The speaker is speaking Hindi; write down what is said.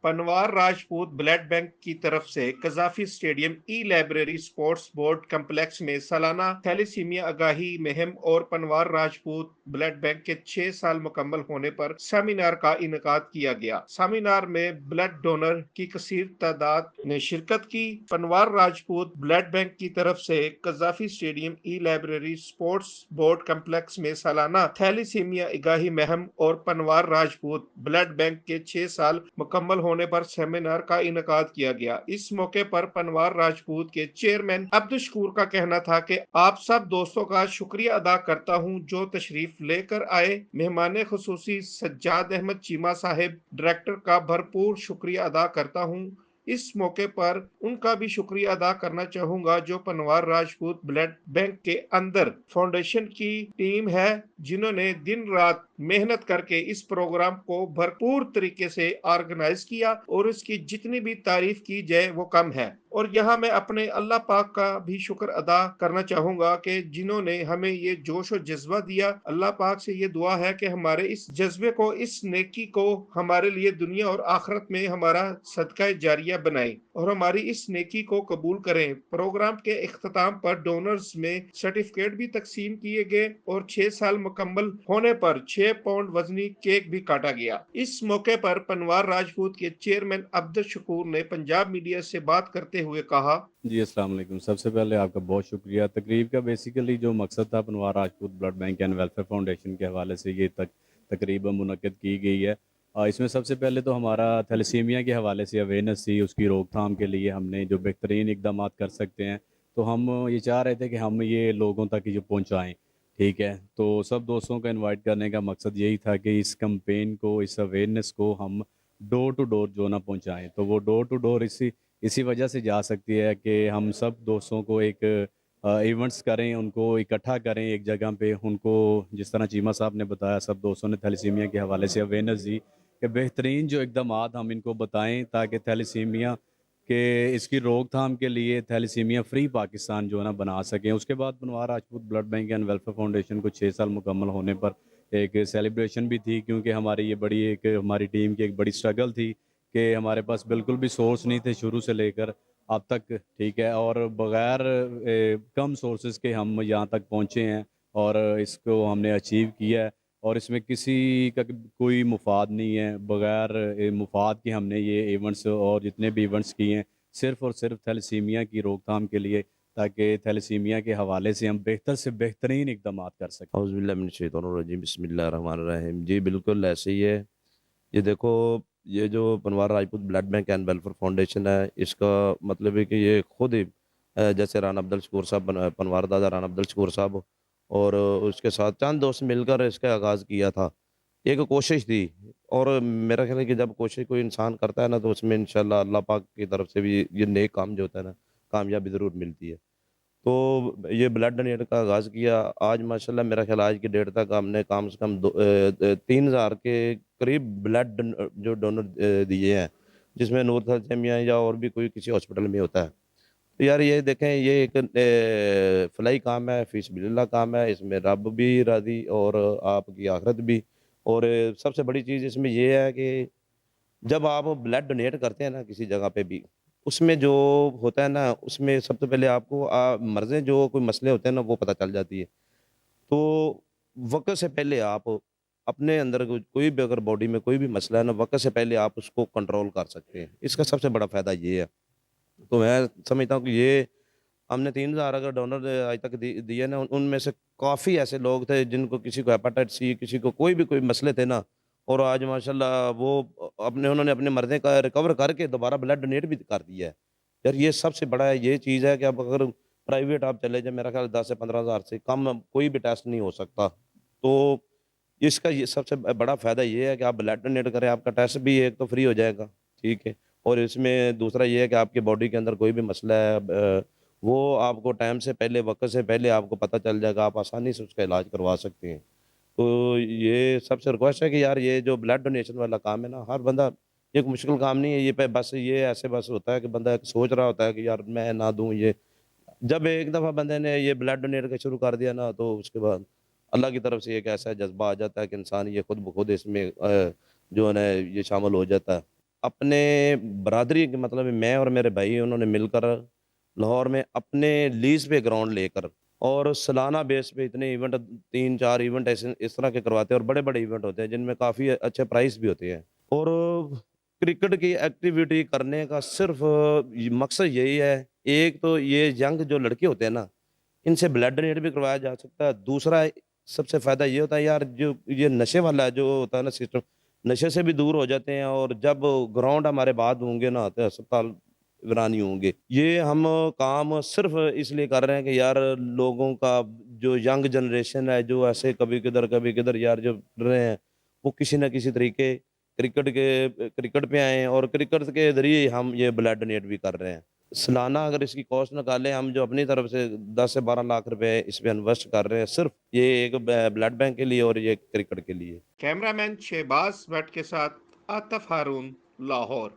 पनवार राजपूत ब्लड बैंक की तरफ से कजाफी स्टेडियम ई लाइब्रेरी स्पोर्ट्स बोर्ड कम्प्लेक्स में सालाना थैलेसीमिया आगाही मुहिम और पनवार राजपूत ब्लड बैंक के 6 साल मुकम्मल होने पर सेमिनार का इनेकाद किया गया। सेमिनार में ब्लड डोनर की कसीर तादाद ने शिरकत की। पनवार राजपूत ब्लड बैंक की तरफ से कजाफी स्टेडियम ई लाइब्रेरी स्पोर्ट्स बोर्ड कम्प्लेक्स में सालाना थैलेसीमिया आगाही मुहिम और पनवार राजपूत ब्लड बैंक के 6 साल मुकम्मल होने पर सेमिनार का इनेकाद किया गया। इस मौके पर पनवार राजपूत के चेयरमैन अब्दुल शकूर का कहना था कि आप सब दोस्तों का शुक्रिया अदा करता हूं जो तशरीफ लेकर आए। मेहमान खुसूसी सज्जाद अहमद चीमा साहिब डायरेक्टर का भरपूर शुक्रिया अदा करता हूं। इस मौके पर उनका भी शुक्रिया अदा करना चाहूंगा जो पनवार राजपूत ब्लड बैंक के अंदर फाउंडेशन की टीम है जिन्होंने दिन रात मेहनत करके इस प्रोग्राम को भरपूर तरीके से ऑर्गेनाइज किया और इसकी जितनी भी तारीफ की जाए वो कम है। और यहाँ मैं अपने अल्लाह पाक का भी शुक्र अदा करना चाहूंगा कि जिन्होंने हमें ये जोश और जज्बा दिया। अल्लाह पाक से ये दुआ है कि हमारे इस जज्बे को, इस नेकी को हमारे लिए दुनिया और आखिरत में हमारा सदका जारिया बनाए और हमारी इस नेकी को कबूल करें। प्रोग्राम के इख्तिताम पर डोनर्स में सर्टिफिकेट भी तकसीम किए गए और 6 साल मुकम्मल होने पर 6 पाउंड वजनी केक भी काटा गया। इस मौके पर पनवार राजपूत के चेयरमैन अब्दुल शकूर ने पंजाब मीडिया से बात करते हुए कहा। जी, अस्सलाम वालेकुम। सबसे पहले आपका बहुत शुक्रिया। तकरीब का बेसिकली जो मकसद था Panwar Rajput blood bank and welfare foundation के हवाले से ये तकरीब मुनक्किद की गई है। इसमें सबसे पहले तो हमारा थैलेसीमिया के हवाले से अवेयरनेस थी, उसकी रोकथाम के लिए हमने जो बेहतरीन इकदामात कर सकते हैं, तो हम ये चाह रहे थे कि हम ये लोगों तक ये पहुँचाएँ, ठीक है? तो सब दोस्तों को इनवाइट करने का मकसद यही था कि इस कैंपेन को, इस अवेयरनेस को हम डोर टू डोर जो ना पहुँचाएँ। तो वो डोर टू डोर इसी इसी वजह से जा सकती है कि हम सब दोस्तों को एक इवेंट्स करें, उनको इकट्ठा करें एक जगह पे, उनको जिस तरह चीमा साहब ने बताया, सब दोस्तों ने थैलेसीमिया के हवाले से अवेयरनेस दी कि बेहतरीन जो इक़दामात हम इनको बताएं ताकि थैलेसीमिया के इसकी रोकथाम के लिए थैलेसीमिया फ्री पाकिस्तान जो है ना बना सकें। उसके बाद Panwar Rajput blood bank and welfare foundation को 6 साल मुकम्मल होने पर एक सेलिब्रेशन भी थी, क्योंकि हमारी ये बड़ी एक हमारी टीम की एक बड़ी स्ट्रगल थी कि हमारे पास बिल्कुल भी सोर्स नहीं थे शुरू से लेकर अब तक, ठीक है? और बग़ैर कम सोर्सेज़ के हम यहाँ तक पहुँचे हैं और इसको हमने अचीव किया है और इसमें किसी का कोई मुफ़ाद नहीं है। बग़ैर मुफ़ाद के हमने ये इवेंट्स और जितने भी इवेंट्स किए हैं, सिर्फ़ और सिर्फ़ थैलेसीमिया की रोकथाम के लिए, ताकि थैलेसीमिया के हवाले से हम बेहतर से बेहतरीन इक़दामात कर सकें। औज़ुबिल्लाहि बिस्मिल्लाहिर्रहमानिर्रहीम। जी, बिल्कुल ऐसे ही है। ये देखो, ये जो Panwar Rajput blood bank and welfare foundation है, इसका मतलब है कि ये खुद ही जैसे राना अब्दुल शकूर साहब पनवार दादा राना अब्दुल शकूर साहब और उसके साथ चंद दोस्त मिलकर इसका आगाज़ किया था। एक कोशिश थी और मेरा ख़्याल है कि जब कोशिश कोई इंसान करता है ना, तो उसमें इंशाअल्लाह अल्लाह पाक की तरफ से भी ये नेक काम जो होता है ना, कामयाबी ज़रूर मिलती है। तो ये ब्लड डोनेट का आगाज़ किया। आज माशाल्लाह मेरा ख़्याल आज की डेट तक हमने कम से कम 3000 के करीब ब्लड जो डोनर दिए हैं, जिसमें नूर थैलेसीमिया या और भी कोई किसी हॉस्पिटल में होता है। तो यार ये देखें, ये एक फलाही काम है, फ़ी सबिलिल्लाह काम है, इसमें रब भी राज़ी और आपकी आखिरत भी। और सबसे बड़ी चीज़ इसमें ये है कि जब आप ब्लड डोनेट करते हैं ना किसी जगह पे भी, उसमें जो होता है ना, उसमें सबसे पहले आपको मर्ज़ें जो कोई मसले होते हैं ना, वो पता चल जाती है। तो वक़्त से पहले आप अपने अंदर कोई भी अगर बॉडी में कोई भी मसला है ना, वक़्त से पहले आप उसको कंट्रोल कर सकते हैं। इसका सबसे बड़ा फ़ायदा ये है। तो मैं समझता हूँ कि ये हमने 3000 अगर डोनर आज तक दिए ना, उनमें से काफ़ी ऐसे लोग थे जिनको किसी को हेपेटाइटिस सी, किसी को कोई भी कोई मसले थे ना, और आज माशाल्लाह वो उन्होंने अपने मर्ज़े का रिकवर करके दोबारा ब्लड डोनेट भी कर दिया है। यार ये सबसे बड़ा ये चीज़ है कि अब अगर प्राइवेट आप चले जाएँ, मेरा ख़्याल 10 से 15,000 से कम कोई भी टेस्ट नहीं हो सकता। तो इसका ये सबसे बड़ा फ़ायदा ये है कि आप ब्लड डोनेट करें, आपका टेस्ट भी एक तो फ्री हो जाएगा, ठीक है? और इसमें दूसरा ये है कि आपकी बॉडी के अंदर कोई भी मसला है, वो आपको टाइम से पहले, वक़्त से पहले आपको पता चल जाएगा, आप आसानी से उसका इलाज करवा सकते हैं। तो ये सबसे रिक्वेस्ट है कि यार ये जो ब्लड डोनेशन वाला काम है ना, हर बंदा, ये कोई मुश्किल काम नहीं है, ये पे बस ये ऐसे बस होता है कि बंदा एक सोच रहा होता है कि यार मैं ना दूँ ये। जब एक दफ़ा बंदे ने ये ब्लड डोनेट का शुरू कर दिया ना, तो उसके बाद अल्लाह की तरफ से एक ऐसा जज़्बा आ जाता है कि इंसान ये खुद ब खुद इसमें जो है ना ये शामिल हो जाता है। अपने बरादरी के मतलब मैं और मेरे भाई उन्होंने मिलकर लाहौर में अपने लीज पे ग्राउंड लेकर और सालाना बेस पे इतने इवेंट 3-4 इवेंट ऐसे इस तरह के करवाते हैं और बड़े-बड़े इवेंट होते हैं जिनमें काफ़ी अच्छे प्राइस भी होते हैं। और क्रिकेट की एक्टिविटी करने का सिर्फ़ मकसद यही है, एक तो ये यंग जो लड़के होते हैं ना, इनसे ब्लड डोनेट भी करवाया जा सकता है। दूसरा सबसे फ़ायदा ये होता है यार जो ये नशे वाला जो होता है ना सिस्टम, नशे से भी दूर हो जाते हैं और जब ग्राउंड हमारे बाद होंगे ना तो अस्पताल वीरानी होंगे। ये हम काम सिर्फ़ इसलिए कर रहे हैं कि यार लोगों का जो यंग जनरेशन है जो ऐसे कभी किधर यार जो रहे हैं, वो किसी न किसी तरीके क्रिकेट पे आएँ और क्रिकेट के ज़रिए हम ये ब्लड डोनेट भी कर रहे हैं। सालाना अगर इसकी कॉस्ट निकालें हम जो अपनी तरफ से 10 से 12 लाख रुपए इस पे इन्वेस्ट कर रहे हैं सिर्फ़ ये एक ब्लड बैंक के लिए और ये क्रिकेट के लिए। कैमरामैन शहबाज भट्ट के साथ आतफ हारून, लाहौर।